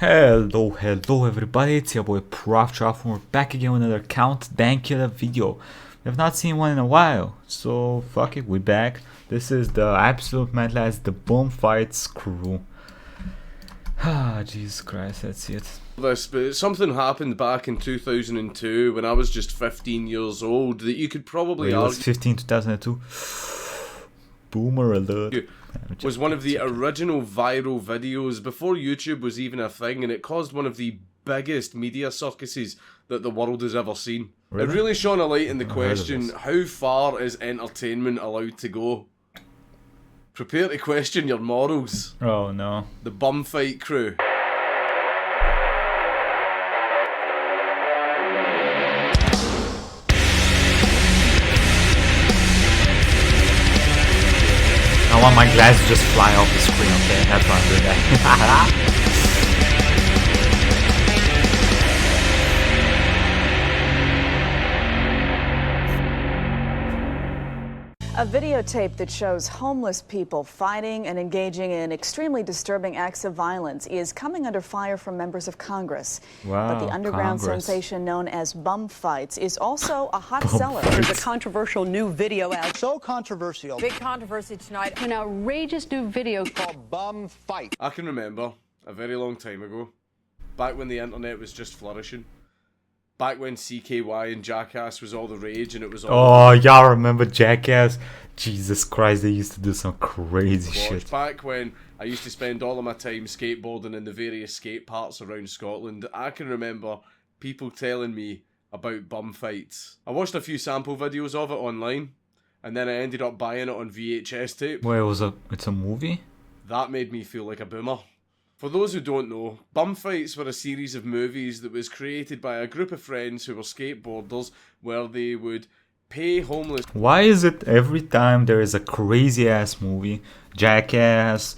Hello everybody, it's your boy Proftrof and we're back again with another Count Dankula video. We have not seen one in a while, so fuck it, we're back. This is the absolute madlads, the BumFights Krew. Ah, Jesus Christ, let's see it. But something happened back in 2002 when I was just 15 years old that you could probably argue... It was 15, 2002. Boomer alert. Was one of the original viral videos before YouTube was even a thing, and it caused one of the biggest media circuses that the world has ever seen. Really? It really shone a light in the question, how far is entertainment allowed to go? Prepare to question your morals. Oh no. The BumFights Krew. I want my glasses to just fly off the screen, okay? That's why I'm doing that. A videotape that shows homeless people fighting and engaging in extremely disturbing acts of violence is coming under fire from members of Congress. Wow, but the underground sensation known as BumFights is also a hot seller. There's a controversial new video out. So controversial. Big controversy tonight. An outrageous new video called BumFight. I can remember a very long time ago, back when the internet was just flourishing. Back when CKY and Jackass was all the rage and it was all... Oh, y'all remember Jackass? Jesus Christ, they used to do some crazy shit. Back when I used to spend all of my time skateboarding in the various skate parks around Scotland, I can remember people telling me about bum fights. I watched a few sample videos of it online, and then I ended up buying it on VHS tape. Wait, it's a movie? That made me feel like a boomer. For those who don't know, BumFights were a series of movies that was created by a group of friends who were skateboarders where they would pay homeless... Why is it every time there is a crazy ass movie, Jackass,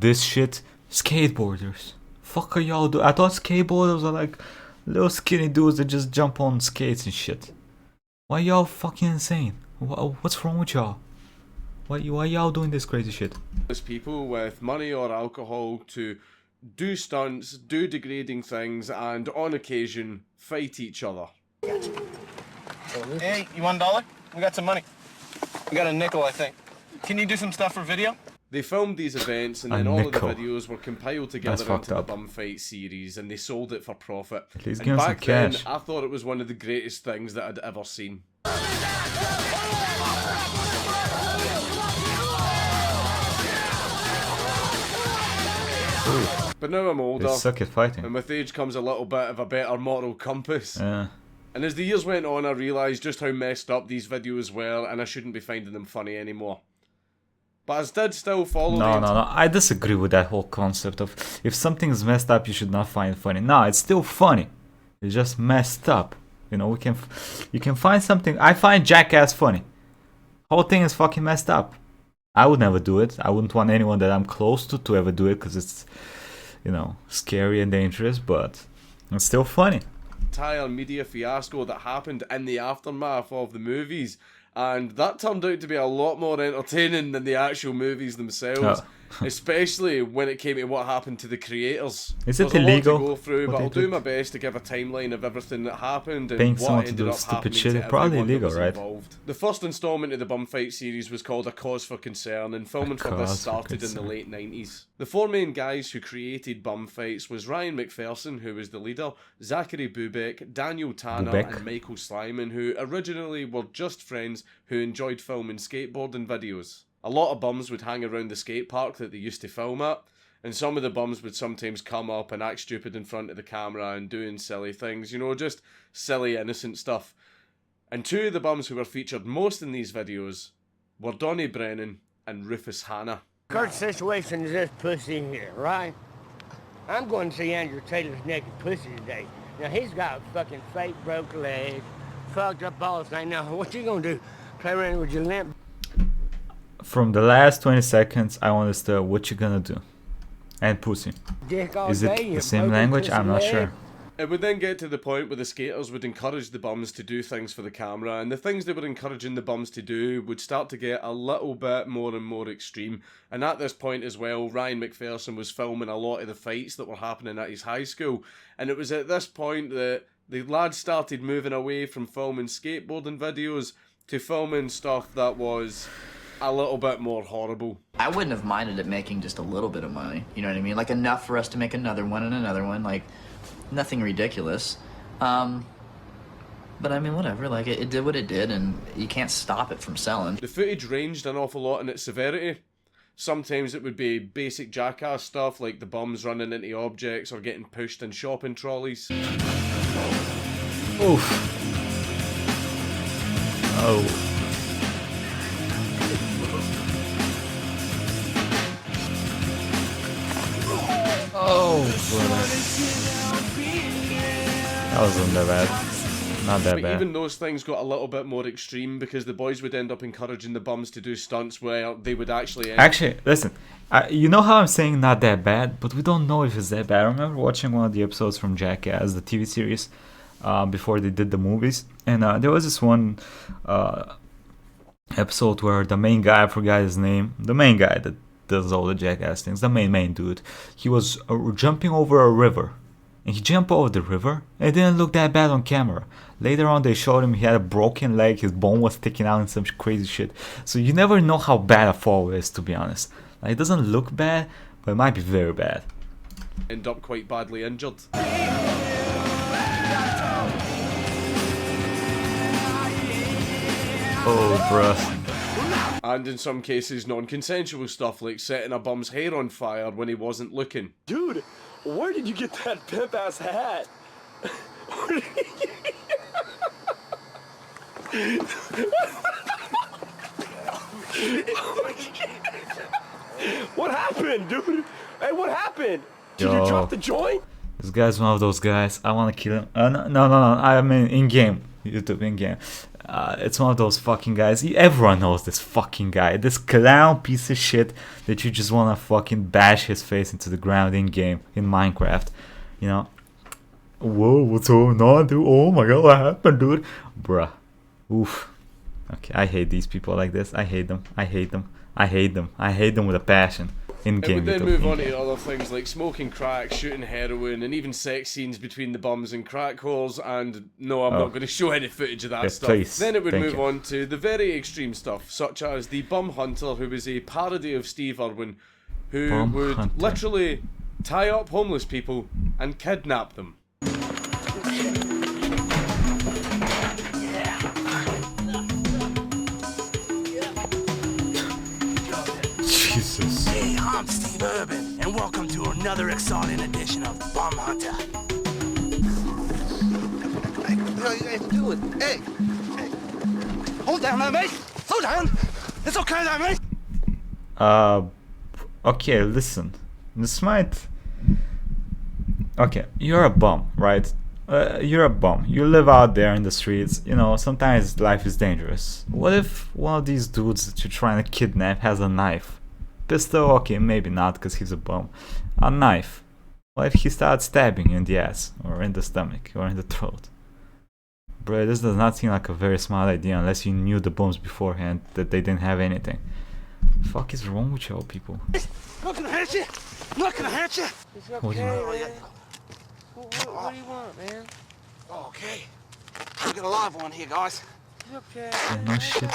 this shit, skateboarders? Fuck are y'all do? I thought skateboarders are like little skinny dudes that just jump on skates and shit. Why y'all fucking insane? What's wrong with y'all? Why y'all doing this crazy shit? People with money or alcohol to do stunts, do degrading things, and on occasion fight each other. Hey, you want $1? We got some money. We got a nickel, I think. Can you do some stuff for video? They filmed these events and then all of the videos were compiled together into the BumFights series and they sold it for profit. Please and give us back some then, cash. I thought it was one of the greatest things that I'd ever seen. Ooh. But now I'm older, they suck at fighting. and with age comes a little bit of a better moral compass. Yeah. And as the years went on, I realised just how messed up these videos were, and I shouldn't be finding them funny anymore. But I did still follow No, I disagree with that whole concept of if something's messed up, you should not find it funny. No, it's still funny. It's just messed up. You know, you can find something. I find Jackass funny. Whole thing is fucking messed up. I would never do it. I wouldn't want anyone that I'm close to ever do it because it's, you know, scary and dangerous, but it's still funny. Entire media fiasco that happened in the aftermath of the movies, and that turned out to be a lot more entertaining than the actual movies themselves. Especially when it came to what happened to the creators. Is it There's illegal? A lot to go through, but I'll do my best to give a timeline of everything that happened and Paying what someone to ended do up stupid happening shit to is probably everyone illegal, that was right? involved. The first installment of the BumFights series was called A Cause for Concern, and filming for this started in the late 90s. The four main guys who created BumFights was Ryan McPherson, who was the leader, Zachary Bubeck, Daniel Tanner, and Michael Slyman, who originally were just friends who enjoyed filming skateboarding videos. A lot of bums would hang around the skate park that they used to film at, and some of the bums would sometimes come up and act stupid in front of the camera and doing silly things, you know, just silly innocent stuff. And two of the bums who were featured most in these videos were Donnie Brennan and Rufus Hanna. Current situation is this pussy here, right? I'm going to see Andrew Taylor's naked pussy today. Now he's got fucking fake broke legs, fucked up balls. Now what you gonna do? Play around with your limp? From the last 20 seconds, I understood what you're gonna do. And pussy. Is it the same language? I'm not sure. It would then get to the point where the skaters would encourage the bums to do things for the camera, and the things they were encouraging the bums to do would start to get a little bit more and more extreme. And at this point as well, Ryan McPherson was filming a lot of the fights that were happening at his high school, and it was at this point that the lads started moving away from filming skateboarding videos to filming stuff that was a little bit more horrible. I wouldn't have minded it making just a little bit of money, you know what I mean? Like enough for us to make another one and another one, like nothing ridiculous. But I mean, whatever, like it did what it did, and you can't stop it from selling. The footage ranged an awful lot in its severity. Sometimes it would be basic jackass stuff like the bums running into objects or getting pushed in shopping trolleys. Oof. Oh. Oh, brother. That wasn't that bad. Not that But bad. even those things got a little bit more extreme because the boys would end up encouraging the bums to do stunts where they would actually Actually, listen. You know how I'm saying not that bad, but we don't know if it's that bad. I remember watching one of the episodes from Jackass, the TV series, before they did the movies, and there was this one episode where the main guy, I forgot his name, the main guy that does all the Jackass things, the main dude, he was jumping over a river. And he jumped over the river, and it didn't look that bad on camera. Later on, they showed him he had a broken leg, his bone was sticking out and some crazy shit. So you never know how bad a fall is, to be honest. Like, it doesn't look bad, but it might be very bad. end up quite badly injured. Oh, bruh. And in some cases, non-consensual stuff like setting a bum's hair on fire when he wasn't looking. Dude, where did you get that pimp-ass hat? What happened, dude? Hey, what happened? Did you drop the joint? This guy's one of those guys. I want to kill him. No. I mean, in-game. YouTube, in-game. It's one of those fucking guys. Everyone knows this fucking guy. This clown piece of shit that you just want to fucking bash his face into the ground in-game, in Minecraft. You know? Whoa, what's going on, dude? Oh my god, what happened, dude? Bruh. Oof. Okay, I hate these people like this. I hate them. I hate them. I hate them. I hate them with a passion. It would then move on to other things like smoking crack, shooting heroin, and even sex scenes between the bums and crack whores, and no, I'm not going to show any footage of that stuff. Please. Then it would Thank move you. on to the very extreme stuff, such as the Bum Hunter, who was a parody of Steve Irwin, who Bum would Hunter. literally tie up homeless people and kidnap them. Jesus. Hey, I'm Steve Urban, and welcome to another exciting edition of Bum Hunter. Hey, what are you guys doing? Hey! Hold down there, mate! Slow down! It's okay there, mate! Okay, listen. This might... Okay, you're a bum, right? You're a bum. You live out there in the streets. You know, sometimes life is dangerous. What if one of these dudes that you're trying to kidnap has a knife? Pistol? Okay, maybe not, because he's a bum. A knife. What if he starts stabbing you in the ass, or in the stomach, or in the throat? Bro, this does not seem like a very smart idea unless you knew the bums beforehand that they didn't have anything. The fuck is wrong with y'all people? I'm not gonna hurt you! I'm not gonna hurt you! What do you mean? What do you want, man? Okay. We got a live one here, guys. You okay? No shit.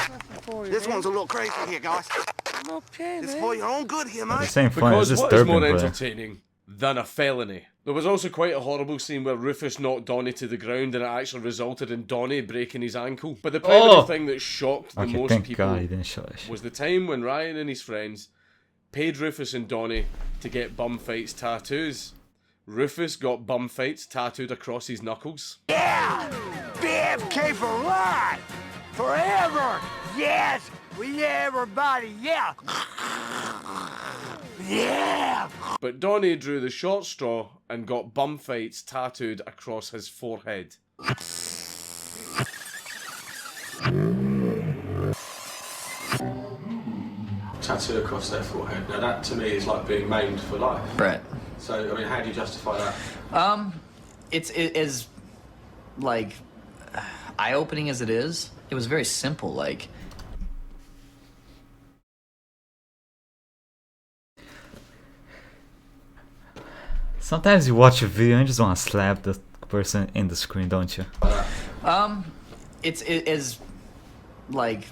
This one's a little crazy here, guys. I'm okay, It's man. for your own good here, The mate. same fun. It's Because what is disturbing, more brother. entertaining than a felony? There was also quite a horrible scene where Rufus knocked Donnie to the ground and it actually resulted in Donnie breaking his ankle. But the primary thing that shocked the Okay, most thank people God he didn't show that shit. was the time when Ryan and his friends paid Rufus and Donnie to get BumFights tattoos. Rufus got BumFights tattooed across his knuckles. Yeah! BFK for life! Forever! Yes! We everybody, yeah! Yeah! But Donnie drew the short straw and got BumFights tattooed across his forehead. Tattoo across their forehead. Now that to me is like being maimed for life. Brett. So, I mean, how do you justify that? it's as like eye-opening as it is. It was very simple. Like, sometimes you watch a video and you just want to slap the person in the screen, don't you? it's as like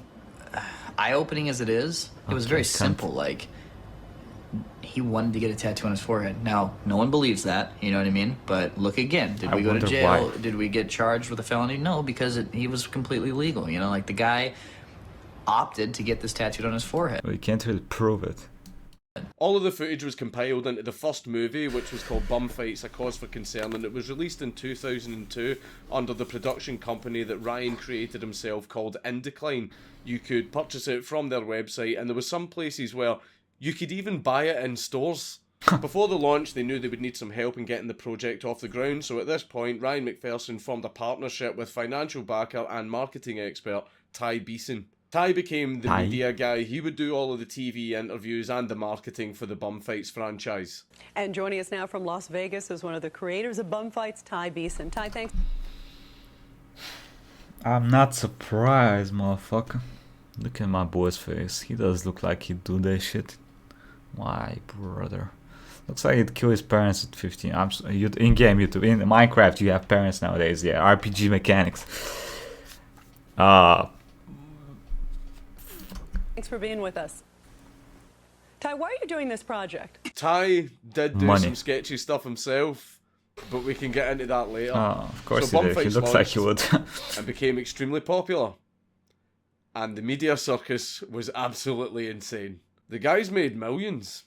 eye-opening as it is. It was very simple. Like, he wanted to get a tattoo on his forehead. Now, no one believes that, you know what I mean? But look again, did we go to jail? Why? Did we get charged with a felony? No, because he was completely legal, you know? Like, the guy opted to get this tattooed on his forehead. Well, you can't really prove it. All of the footage was compiled into the first movie, which was called BumFights: A Cause for Concern, and it was released in 2002 under the production company that Ryan created himself called Indecline. You could purchase it from their website, and there were some places where you could even buy it in stores. Before the launch, they knew they would need some help in getting the project off the ground, so at this point, Ryan McPherson formed a partnership with financial backer and marketing expert Ty Beeson. Ty became the media guy. He would do all of the TV interviews and the marketing for the BumFights franchise. And joining us now from Las Vegas is one of the creators of BumFights, Ty Beeson. Ty, thanks. I'm not surprised, motherfucker. Look at my boy's face. He does look like he'd do that shit. My brother. Looks like he'd kill his parents at 15. In-game YouTube. In Minecraft, you have parents nowadays. Yeah, RPG mechanics. Thanks for being with us. Ty, why are you doing this project? Ty did do some sketchy stuff himself, but we can get into that later. Oh, of course he did. He looks like he would. And became extremely popular. And the media circus was absolutely insane. The guys made millions.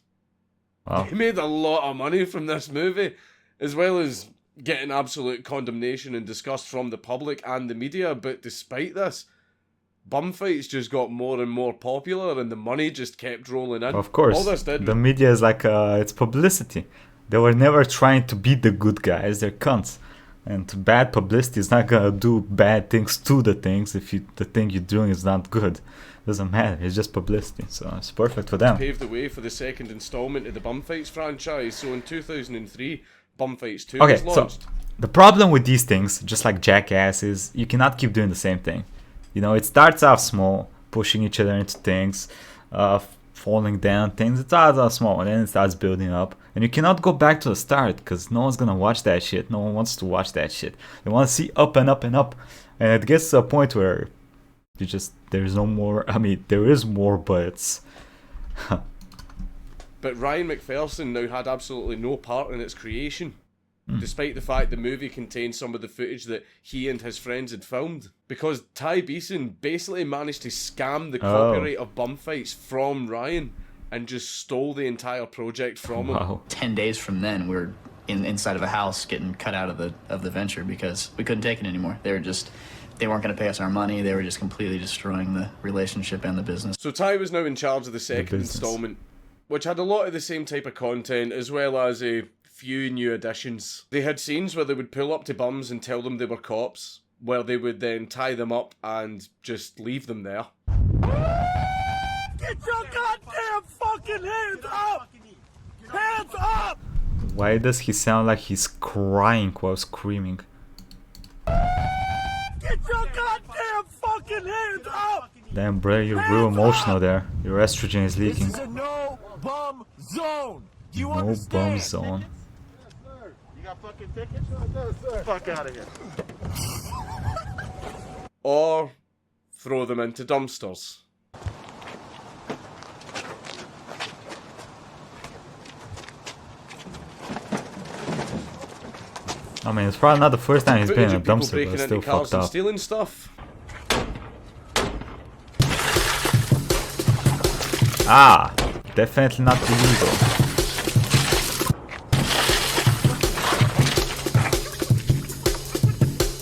Wow. They made a lot of money from this movie, as well as getting absolute condemnation and disgust from the public and the media. But despite this, BumFights just got more and more popular, and the money just kept rolling in. Of course, all this did. The media is like it's publicity. They were never trying to be the good guys. They're cunts, and bad publicity is not gonna do bad things to the things if the thing you're doing is not good. Doesn't matter. It's just publicity, so it's perfect for them. Paved the way for the second installment of the BumFights franchise. So in 2003, BumFights 2 was launched. So the problem with these things, just like Jackass, is you cannot keep doing the same thing. You know, it starts off small, pushing each other into things, falling down things. It starts off small, and then it starts building up. And you cannot go back to the start, because no one's gonna watch that shit. No one wants to watch that shit. They want to see up and up and up. And it gets to a point where you just, there's no more. I mean, there is more, but it's... But Ryan McPherson now had absolutely no part in its creation, despite the fact the movie contained some of the footage that he and his friends had filmed. Because Ty Beeson basically managed to scam the copyright of BumFights from Ryan and just stole the entire project from him. 10 days from then, we were inside of a house getting cut out of the venture because we couldn't take it anymore. They weren't going to pay us our money. They were just completely destroying the relationship and the business. So Ty was now in charge of the second installment, which had a lot of the same type of content, as well as a few new additions. They had scenes where they would pull up to bums and tell them they were cops, where they would then tie them up and just leave them there. Get your goddamn fucking hands up! Hands up! Why does he sound like he's crying while screaming? Get your goddamn fucking hands up! Damn, bro, you're real emotional there. Your estrogen is leaking. This is a no-bum zone. Do you no understand? bum zone. You got fucking tickets? No, sir. Fuck out of here. Or throw them into dumpsters. I mean, it's probably not the first time he's been in a People dumpster, but breaking it's into still cars fucked and up. stealing stuff. Ah, definitely not illegal.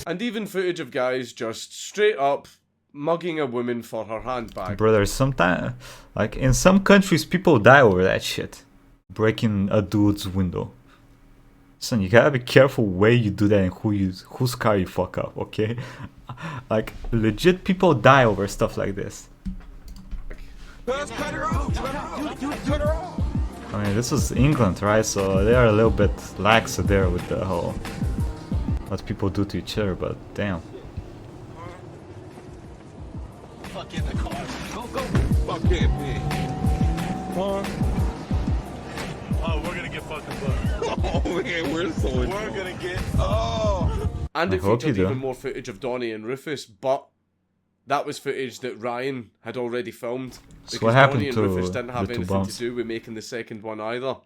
And even footage of guys just straight up mugging a woman for her handbag. Brother, sometimes, like in some countries, people die over that shit. Breaking a dude's window. Son, you gotta be careful where you do that and whose car you fuck up, okay? Like, legit people die over stuff like this. I mean, this was England, right? So they are a little bit lax there with the whole what people do to each other, but damn. Fuck in the car. Go, go. Fuck it, man. Come on. Oh, we're gonna get fucking fucked. Oh, man, we're gonna get. Oh. And it I hope featured you do. even more footage of Donnie and Rufus, but that was footage that Ryan had already filmed. So what happened Donnie and to Rufus didn't have the two anything bums? to do with making the second one either.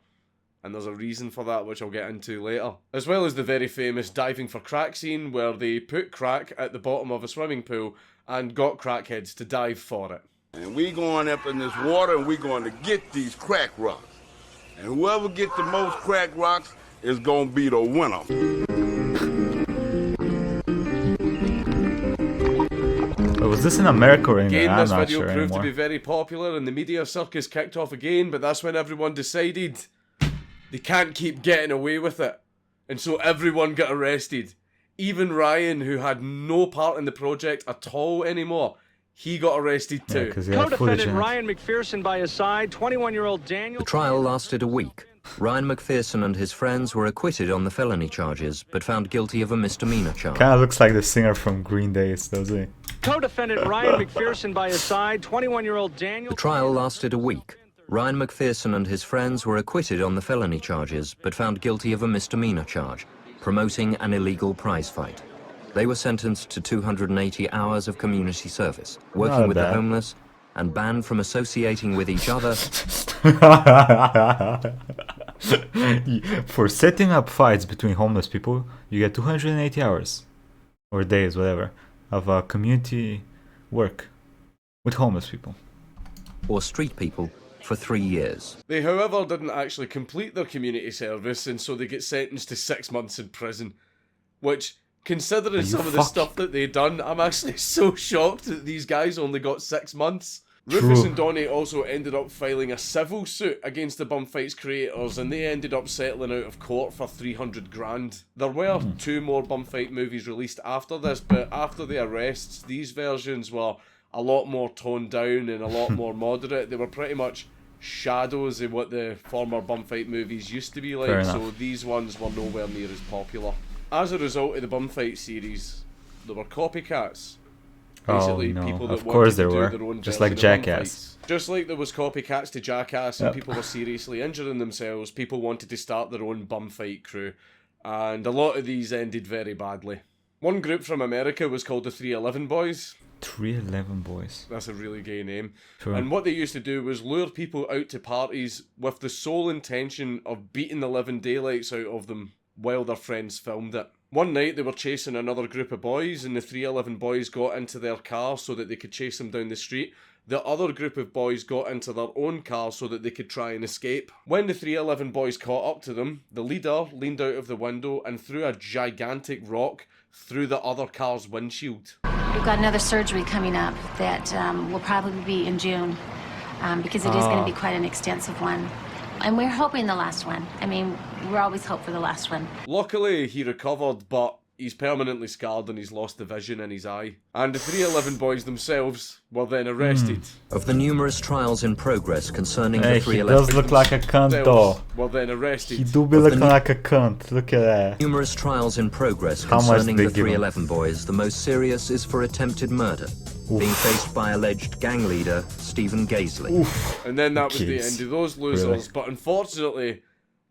And there's a reason for that, which I'll get into later. As well as the very famous diving for crack scene, where they put crack at the bottom of a swimming pool and got crackheads to dive for it. And we going up in this water and we going to get these crack rocks. And whoever gets the most crack rocks is going to be the winner. Was this in America or in Again, I'm this not video sure proved anymore. to be very popular and the media circus kicked off again, but that's when everyone decided they can't keep getting away with it. And so everyone got arrested. Even Ryan, who had no part in the project at all anymore, he got arrested too. Co-defendant Ryan McPherson by his side, 21-year-old Daniel... The trial lasted a week. Ryan McPherson and his friends were acquitted on the felony charges, but found guilty of a misdemeanor charge. Kinda looks like the singer from Green Day, doesn't he? Co-defendant Ryan McPherson by his side, 21-year-old Daniel... The trial lasted a week. Ryan McPherson and his friends were acquitted on the felony charges, but found guilty of a misdemeanor charge, promoting an illegal prize fight. They were sentenced to 280 hours of community service, working Not with the bad. homeless, and banned from associating with each other. For setting up fights between homeless people, you get 280 hours, or days, whatever, of community work with homeless people. Or street people for 3 years. They, however, didn't actually complete their community service, and so they get sentenced to 6 months in prison. Which, considering some of the stuff that they done, I'm actually so shocked that these guys only got 6 months. Rufus and Donnie also ended up filing a civil suit against the BumFights creators, and they ended up settling out of court for 300 grand. There were 2 more BumFight movies released after this, but after the arrests, these versions were a lot more toned down and a lot more moderate. They were pretty much shadows of what the former BumFight movies used to be like, so these ones were nowhere near as popular. As a result of the BumFight series, there were copycats. Basically, people that wanted to do their own just version like of Jackass. BumFights. Just like there was copycats to Jackass and people were seriously injuring themselves, people wanted to start their own BumFight crew. And a lot of these ended very badly. One group from America was called the 311 Boys. 311 Boys. That's a really gay name. Sure. And what they used to do was lure people out to parties with the sole intention of beating the living daylights out of them while their friends filmed it. One night they were chasing another group of boys and the 311 Boys got into their car so that they could chase them down the street. The other group of boys got into their own car so that they could try and escape. When the 311 Boys caught up to them, the leader leaned out of the window and threw a gigantic rock through the other car's windshield. We've got another surgery coming up that will probably be in June because it is going to be quite an extensive one. And we're hoping the last one. I mean, we're always hope for the last one. Luckily, he recovered, but he's permanently scarred and he's lost the vision in his eye. And the 311 Boys themselves were then arrested. Of the numerous trials in progress concerning the Hey, he 311... does look like a cunt though. Were then arrested. He do be looking like a cunt, look at that. Numerous trials in progress How much concerning they the give him? 311 Boys, the most serious is for attempted murder, being faced by alleged gang leader Stephen Gaisley. And then that was the Kids. end of those losers. Really? But unfortunately,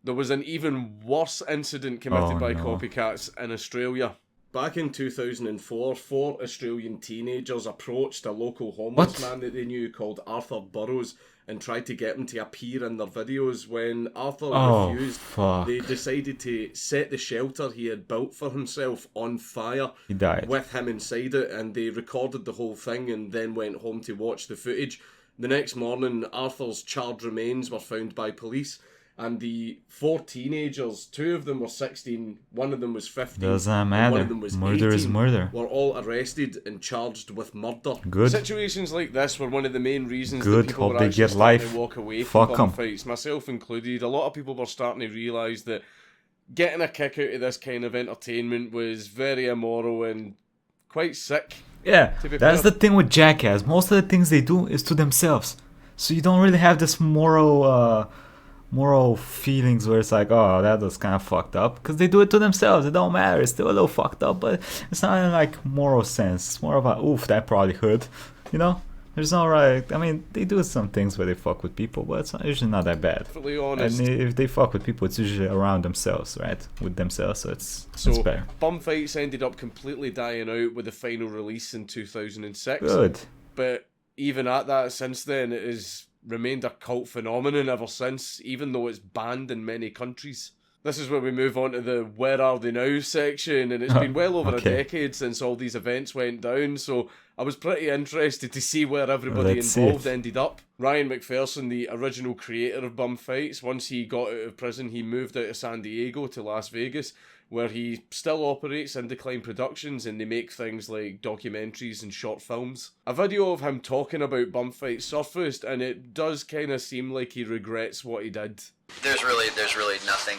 there was an even worse incident committed by no. copycats in Australia. Back in 2004, 4 Australian teenagers approached a local homeless man that they knew called Arthur Burrows and tried to get him to appear in their videos. When Arthur refused, fuck. they decided to set the shelter he had built for himself on fire He died. with him inside it, and they recorded the whole thing and then went home to watch the footage. The next morning, Arthur's charred remains were found by police, and the 4 teenagers, 2 of them were 16, 1 of them was 15, Doesn't and matter. 1 of them was Murder 18, is murder. were all arrested and charged with murder. Good. Situations like this were one of the main reasons Good. that people Hope were they actually get starting life. to walk away Fuck from 'em. fights, myself included. A lot of people were starting to realise that getting a kick out of this kind of entertainment was very immoral and quite sick. Yeah, to be that's fair. the thing with Jackass. Most of the things they do is to themselves. So you don't really have this moral moral feelings where it's like, oh, that was kind of fucked up, because they do it to themselves. It don't matter. It's still a little fucked up, but it's not in like moral sense. It's more of a, oof, that probably hurt, you know. There's no right. I mean, they do some things where they fuck with people, but it's usually not that bad. Honest. And if they fuck with people, it's usually around themselves, right? With themselves, so it's better. BumFights ended up completely dying out with the final release in 2006. Good. But even at that, since then, it has remained a cult phenomenon ever since, even though it's banned in many countries. This is where we move on to the Where Are They Now section, and it's been well over a decade since all these events went down, so I was pretty interested to see where everybody involved ended up. Ryan McPherson, the original creator of BumFights, once he got out of prison, he moved out of San Diego to Las Vegas, where he still operates Indecline Productions, and they make things like documentaries and short films. A video of him talking about BumFights surfaced, and it does kind of seem like he regrets what he did. There was really nothing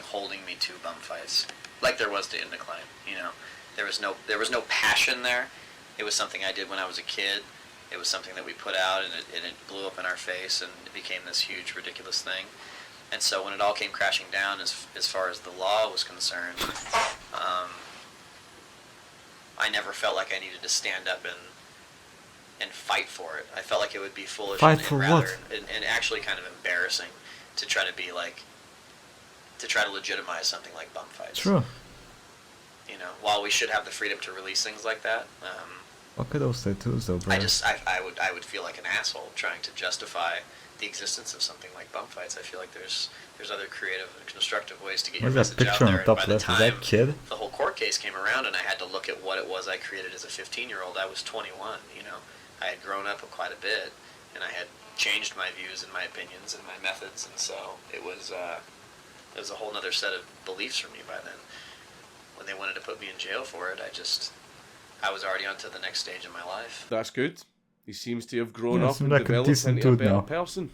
holding me to BumFights, like there was to Indecline. You know, there was no passion there. It was something I did when I was a kid. It was something that we put out, and it blew up in our face, and it became this huge, ridiculous thing. And so when it all came crashing down, as far as the law was concerned, I never felt like I needed to stand up and fight for it. I felt like it would be foolish and actually kind of embarrassing to try to be like, to try to legitimize something like BumFights. True. You know, while we should have the freedom to release things like that, what could those tattoos though, bro? I would feel like an asshole trying to justify the existence of something like BumFights. I feel like there's other creative and constructive ways to get your message out there. Top left? Is that kid? The whole court case came around, and I had to look at what it was I created as a 15-year-old. I was 21. You know, I had grown up quite a bit, and I had changed my views and my opinions and my methods, and so it was a whole other set of beliefs for me by then. When they wanted to put me in jail for it, I was already on to the next stage of my life. That's good. He seems to have grown up and developed into a better person.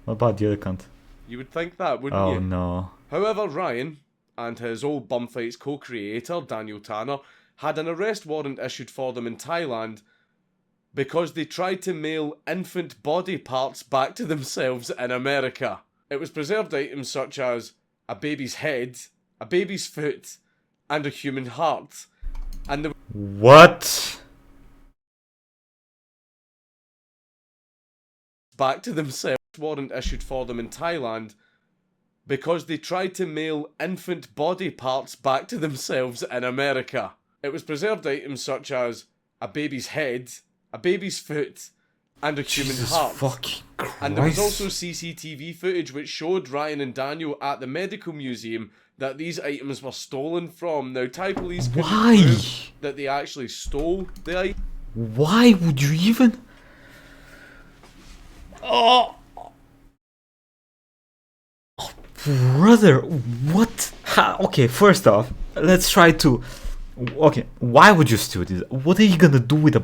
What about the other cunt? You would think that, wouldn't you? Oh no. However, Ryan and his old BumFights co-creator, Daniel Tanner, had an arrest warrant issued for them in Thailand because they tried to mail infant body parts back to themselves in America. It was preserved items such as a baby's head, a baby's foot, and a human heart. And what? Back to themselves. Warrant issued for them in Thailand because they tried to mail infant body parts back to themselves in America. It was preserved items such as a baby's head, a baby's foot, and a human heart. Fucking Christ. And there was also CCTV footage which showed Ryan and Daniel at the medical museum that these items were stolen from. Now, Thai police couldn't prove that they actually stole the item. Why would you even? Oh, brother, what? Okay, first off, let's try to. Okay, why would you steal this? What are you gonna do with a?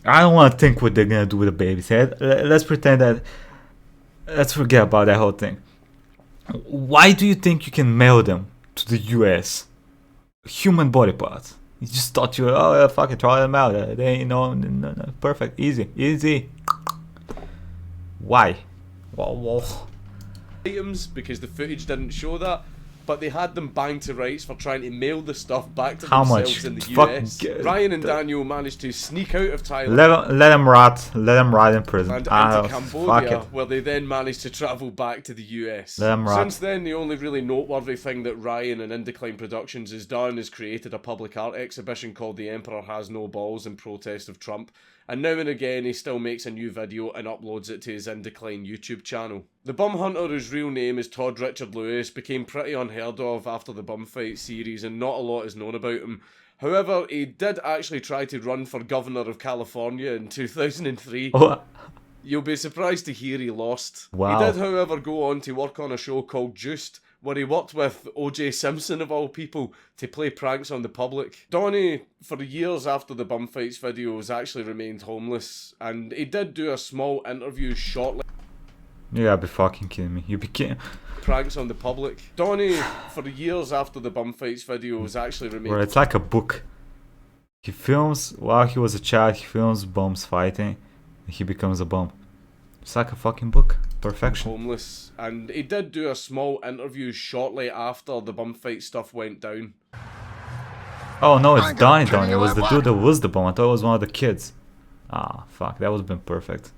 I don't want to think what they're gonna do with a baby's head. Let's pretend that. Let's forget about that whole thing. Why do you think you can mail them to the US? Human body parts. You just thought you were, oh yeah, fucking try them out. They no, perfect, easy. Why? Whoa. Items because the footage didn't show that, but they had them banged to rights for trying to mail the stuff back to themselves in the US. Ryan and Daniel managed to sneak out of Thailand. Let them rot in prison. And into Cambodia, where they then managed to travel back to the US. Let them rot. Since then, the only really noteworthy thing that Ryan and Indecline Productions has done is created a public art exhibition called The Emperor Has No Balls in protest of Trump. And now and again, he still makes a new video and uploads it to his Indecline YouTube channel. The bum hunter, whose real name is Todd Richard Lewis, became pretty unheard of after the BumFights series, and not a lot is known about him. However, he did actually try to run for governor of California in 2003. You'll be surprised to hear he lost. Wow. He did, however, go on to work on a show called Juiced, where he worked with O.J. Simpson, of all people, to play pranks on the public. Donnie, for years after the BumFights videos, actually remained homeless, and he did do a small interview shortly. You gotta be fucking kidding me. You be kidding. Pranks on the public. Donnie, for years after the BumFights videos, actually remained... Bro, it's like a book. He films, while he was a child, he films bums fighting. He becomes a bum. It's like a fucking book. Perfection. Homeless. And he did do a small interview shortly after the bum fight stuff went down. Oh no, it's Donnie. It was the dude that was the bum. I thought it was one of the kids. Ah, fuck. That would have been perfect.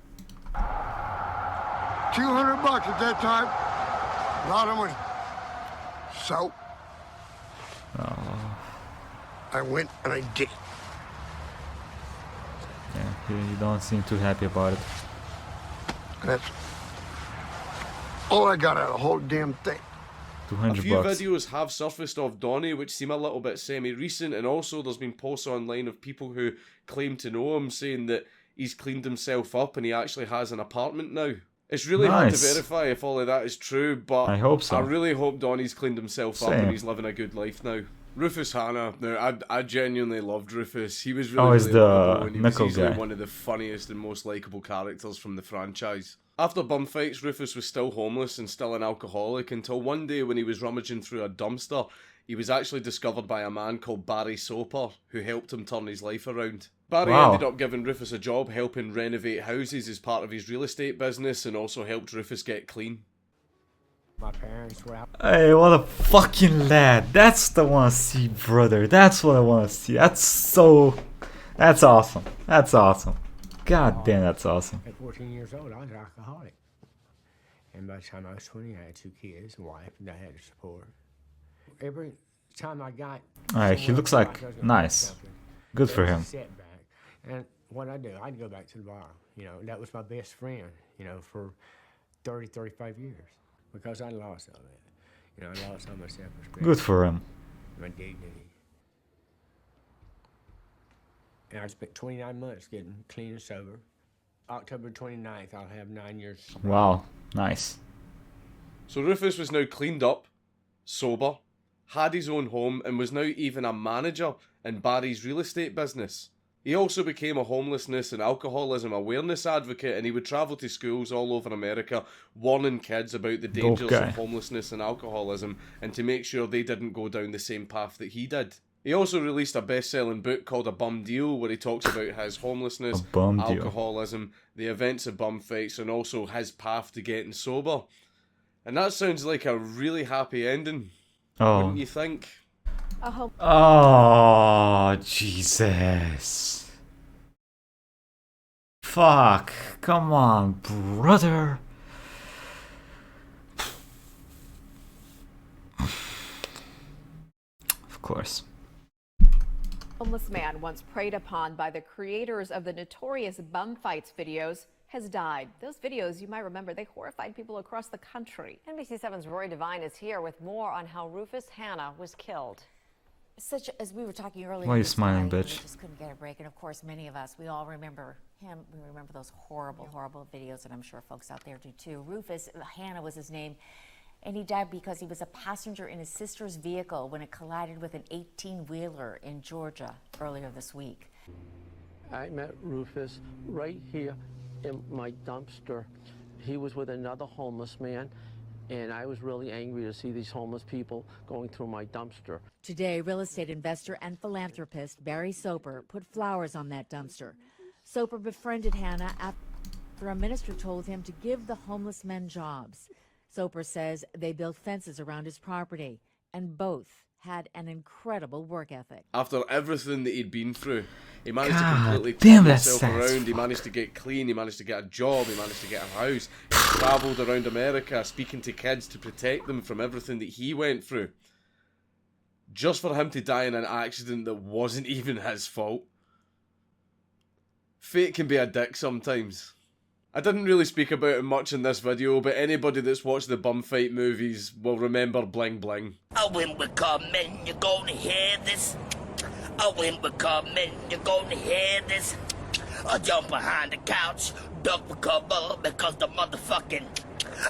$200 at that time. A lot of money. So, I went and I did it. Yeah, you don't seem too happy about it. That's all I got out of the whole damn thing. A few videos have surfaced of Donnie which seem a little bit semi-recent, and also there's been posts online of people who claim to know him saying that he's cleaned himself up and he actually has an apartment now. It's really hard to verify if all of that is true, but I hope so. I really hope Donnie's cleaned himself up and he's living a good life now. Rufus Hanna. Now, I genuinely loved Rufus. He was really, really lovable, and he was easily one of the funniest and most likeable characters from the franchise. After bum fights, Rufus was still homeless and still an alcoholic until one day when he was rummaging through a dumpster, he was actually discovered by a man called Barry Soper, who helped him turn his life around. Barry ended up giving Rufus a job helping renovate houses as part of his real estate business, and also helped Rufus get clean. My parents were out. Hey, what a fucking lad. That's the one to see, brother. That's what I want to see. That's awesome. That's awesome. God damn, that's awesome. At 14 years old, I was an alcoholic. And by the time I was 20, I had 2 kids, a wife, and I had to support. Every time I got... Alright, he looks like nice. Good for him. Setback. And what I do, I'd go back to the bar. You know, that was my best friend, you know, for 30, 35 years. Because I lost all that. You know, I lost all my self-respect. Good for him. My dignity. And I spent 29 months getting clean and sober. October 29th, I'll have 9 years. Wow, nice. So Rufus was now cleaned up, sober, had his own home, and was now even a manager in Barry's real estate business. He also became a homelessness and alcoholism awareness advocate, and he would travel to schools all over America warning kids about the dangers of homelessness and alcoholism and to make sure they didn't go down the same path that he did. He also released a best-selling book called A Bum Deal, where he talks about his homelessness, alcoholism, the events of bum fights, and also his path to getting sober. And that sounds like a really happy ending, wouldn't you think? Oh, Jesus. Fuck. Come on, brother. Of course. Homeless man once preyed upon by the creators of the notorious bum fights videos has died. Those videos, you might remember, they horrified people across the country. NBC7's Rory Devine is here with more on how Rufus Hanna was killed. Such as we were talking earlier. Why are you smiling, bitch? We just couldn't get a break, and of course, many of us, we all remember him. We remember those horrible, horrible videos, and I'm sure folks out there do too. Rufus Hanna was his name, and he died because he was a passenger in his sister's vehicle when it collided with an 18-wheeler in Georgia earlier this week. I met Rufus right here in my dumpster. He was with another homeless man, and I was really angry to see these homeless people going through my dumpster. Today, real estate investor and philanthropist Barry Soper put flowers on that dumpster. Soper befriended Hanna after a minister told him to give the homeless men jobs. Soper says they built fences around his property, and both had an incredible work ethic. After everything that he'd been through, he managed to completely turn himself around. He managed to get clean, he managed to get a job, he managed to get a house. He travelled around America speaking to kids to protect them from everything that he went through. Just for him to die in an accident that wasn't even his fault. Fate can be a dick sometimes. I didn't really speak about it much in this video, but anybody that's watched the bum fight movies will remember Bling Bling. Oh, when we come in, you're gonna hear this. Oh, when we come in, you're gonna hear this. I jump behind the couch, duck for cover, because the motherfucking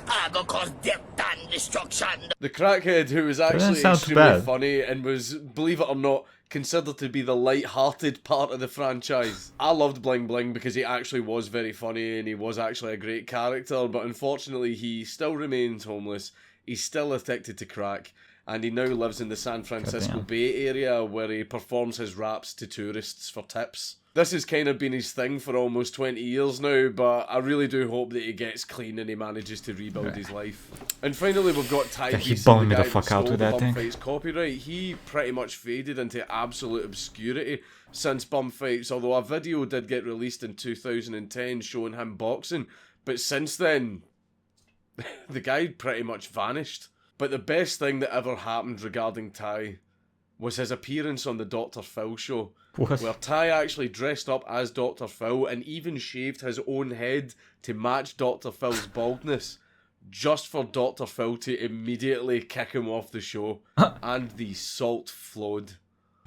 I gonna cause death and destruction. The crackhead, who was actually extremely funny and was, believe it or not, considered to be the light-hearted part of the franchise. I loved Bling Bling because he actually was very funny and he was actually a great character, but unfortunately he still remains homeless, he's still addicted to crack, and he now lives in the San Francisco Bay Area where he performs his raps to tourists for tips. This has kind of been his thing for almost 20 years now, but I really do hope that he gets clean and he manages to rebuild his life. And finally, we've got Ty He BC, bombed me the the guy fuck that out stole with the that thing. BumFights copyright. He pretty much faded into absolute obscurity since BumFights, although a video did get released in 2010 showing him boxing. But since then, the guy pretty much vanished. But the best thing that ever happened regarding Ty was his appearance on the Dr. Phil show, What? where Ty actually dressed up as Dr. Phil and even shaved his own head to match Dr. Phil's baldness, just for Dr. Phil to immediately kick him off the show, and the salt flowed.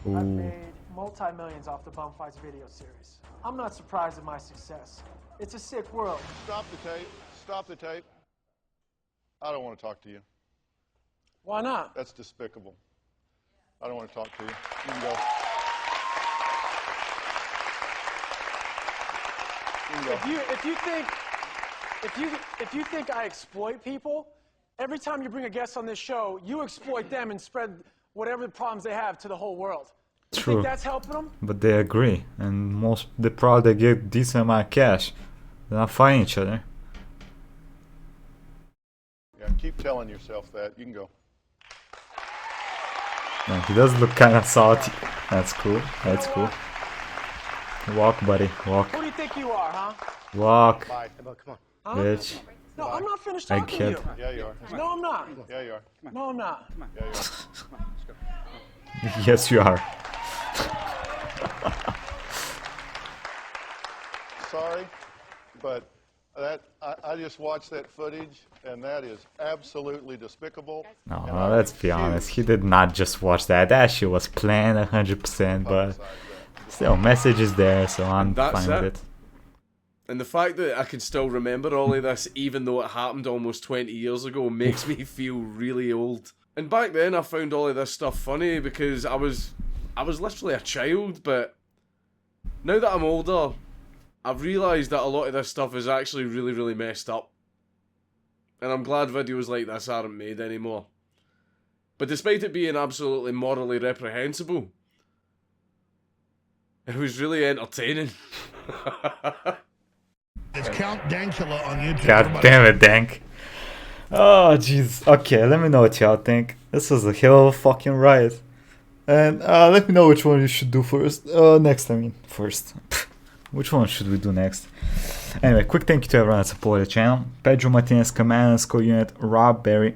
I've made multi-millions off the BumFights video series. I'm not surprised at my success. It's a sick world. Stop the tape. Stop the tape. I don't want to talk to you. Why not? That's despicable. I don't want to talk to you. You can go. You can go. If you think I exploit people, every time you bring a guest on this show, you exploit them and spread whatever problems they have to the whole world. You True. think that's helping them? But they agree, and they probably get decent amount of cash. They're not fighting each other. Yeah, keep telling yourself that. You can go. Yeah, he does look kind of salty. That's cool. That's cool. Walk, buddy. Walk. Who do you think you are, huh? Walk. Bye. Come on. Huh? Bitch. No, I'm not finished I talking to you. can't. Yeah, you are. No, I'm not. Yeah, you are. No, I'm not. Yeah, you are. Yes, you are. Sorry, but I just watched that footage, and that is absolutely despicable. No, And I let's be honest. He did not just watch that. That shit was planned 100%, but still, message is there, so I'm That's fine with it. it. And the fact that I can still remember all of this, even though it happened almost 20 years ago, makes me feel really old. And back then, I found all of this stuff funny because I was literally a child, but now that I'm older, I've realised that a lot of this stuff is actually really, really messed up. And I'm glad videos like this aren't made anymore. But despite it being absolutely morally reprehensible, it was really entertaining. It's Count Dankula on YouTube. God damn it, Dank. Oh, jeez. Okay, let me know what y'all think. This was a hell of a fucking riot. And let me know which one you should do first. Next, I mean, first. Which one should we do next? Anyway, quick thank you to everyone that supported the channel. Pedro Martinez, Command _ Unit, Rob Berry,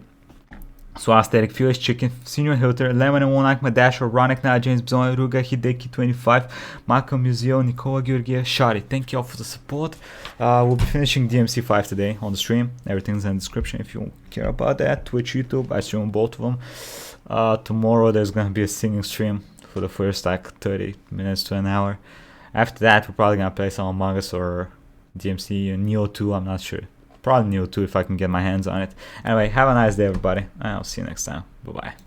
Swastic, Fewest Chicken, Senior Hilter, Lemon and One My Dash, Ronic Na, James Bzon, Ruga, Hideki 25, Malcolm Museo, Nicola Georgia, Shari. Thank you all for the support. We'll be finishing DMC 5 today on the stream. Everything's in the description if you care about that. Twitch, YouTube, I stream both of them. Tomorrow there's gonna be a singing stream for the first like 30 minutes to an hour. After that, we're probably gonna play some Among Us or DMC and Neo 2, I'm not sure. Probably Neo 2 if I can get my hands on it. Anyway, have a nice day, everybody, and I'll see you next time. Bye-bye.